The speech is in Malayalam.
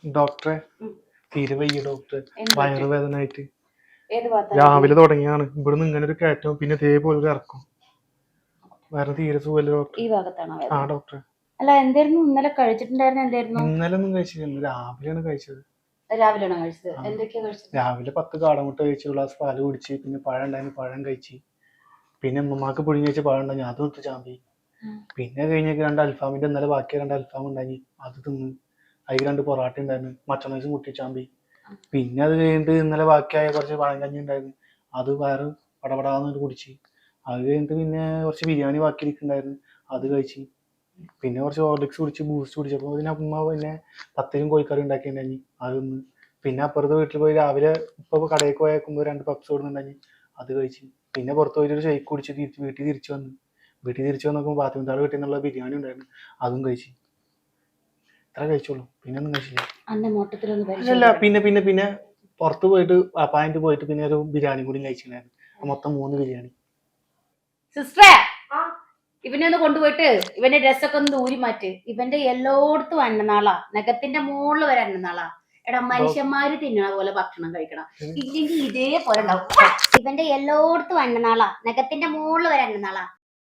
ഡോക്ടറെ തീരെ വയ്യ ഡോക്ടറെ, വയറുവേദന ആയിട്ട്. ഏത് ഭാഗത്താണ്? രാവിലെ തുടങ്ങിയാണ്, ഇവിടുന്ന് ഇങ്ങനെ ഒരു കയറ്റം പിന്നെ ഇതേപോലെ ഒരു ഇറക്കും. വേറെ തീരെ സുഖമല്ല ഡോക്ടർ. ഈ ഭാഗത്താണോ വേദന? ആ ഡോക്ടറെ. അല്ല, എന്തായിരുന്നു ഇന്നലെ കഴിച്ചിട്ടുണ്ടായിരുന്നു? എന്തായിരുന്നു? ഇന്നലെ ഒന്നും കഴിച്ചില്ല, രാവിലെയാണ് കഴിച്ചത്. രാവിലെയാണോ കഴിച്ചത്? എന്തൊക്കെയാ കഴിച്ചത്? രാവിലെ 10 കാടമുട്ട കഴിച്ചു, ഗ്ലാസ് പാല് കുടിച്ച്, പിന്നെ പഴം ഉണ്ടായിരുന്നു പഴം കഴിച്ച്, പിന്നെ ഉമ്മമാക്ക് പുഴുങ്ങി വെച്ച പഴം ഉണ്ടായി അതും എടുത്ത് ചാമ്പി. പിന്നെ കഴിഞ്ഞേക്ക് 2 അൽഫാമിന്റെ ഇന്നലെ ബാക്കി 2 അൽഫാം ഉണ്ടായി അത് തിന്ന്. അതിൽ 2 പൊറാട്ട ഉണ്ടായിരുന്നു, മച്ചണൈസ് മുട്ടി ചാമ്പി. പിന്നെ അത് കഴിഞ്ഞിട്ട് ഇന്നലെ ബാക്കിയായ കുറച്ച് പഴങ്കഞ്ഞി ഉണ്ടായിരുന്നു, അത് വേറെ പടപടാന്ന് കുടിച്ച്. അത് കഴിഞ്ഞിട്ട് പിന്നെ കുറച്ച് ബിരിയാണി ബാക്കി ഇരിക്കുന്നുണ്ടായിരുന്നു, അത് കഴിച്ച്. പിന്നെ കുറച്ച് ഹോർലിക്സ് കുടിച്ച്, ബൂസ്റ്റ് കുടിച്ചപ്പോൾ പിന്നെ ഉമ്മ പിന്നെ പത്തിരിയും കോഴിക്കറി ഉണ്ടാക്കിയിട്ടുണ്ടായി അത് തിന്ന്. പിന്നെ അപ്പുറത്തെ വീട്ടിൽ പോയി രാവിലെ ഇപ്പോൾ കടയിൽ പോയേക്കുമ്പോൾ 2 പപ്സ് കൊടുക്കുന്നുണ്ടായി അത് കഴിച്ച്. പിന്നെ പുറത്ത് പോയിട്ട് ഒരു ഷെയ്ക്ക് കുടിച്ച് വീട്ടിൽ തിരിച്ചു വന്നു. വീട്ടിൽ തിരിച്ചു വന്നപ്പോൾ ബാത്റൂം താഴെ വീട്ടിൽ നിന്നുള്ള ബിരിയാണി ഉണ്ടായിരുന്നു, അതും കഴിച്ച്. ഇത്ര കഴിച്ചോളൂ, പിന്നെ ഒന്നും കഴിച്ചില്ല. അല്ല, പിന്നെ പിന്നെ പിന്നെ പുറത്ത് പോയിട്ട് അപ്പായന്റ് പോയിട്ട് പിന്നെ ഒരു ബിരിയാണി കൂടി കഴിച്ചിട്ടുണ്ടായിരുന്നു, മൊത്തം 3 ബിരിയാണി. സിസ്റ്ററെ, ഇവനെ ഒന്ന് കൊണ്ടുപോയിട്ട് ഇവന്റെ ഡ്രസ്സൊക്കെ ഒന്ന് ഊരി മാറ്റ്. ഇവന്റെ എല്ലായിടത്തും എണ്ണനാളാ, നഖത്തിന്റെ മുകളിൽ വരെ എണ്ണനാളാ. എടാ, മനുഷ്യന്മാര് തിന്നണ പോലെ ഭക്ഷണം കഴിക്കണം, ഇല്ലെങ്കിൽ ഇതേപോലെ ഉണ്ടാവും. ഇവന്റെ എല്ലായിടത്തും എണ്ണനാളാ, നഖത്തിന്റെ മുകളിൽ വരെ എണ്ണനാളാ.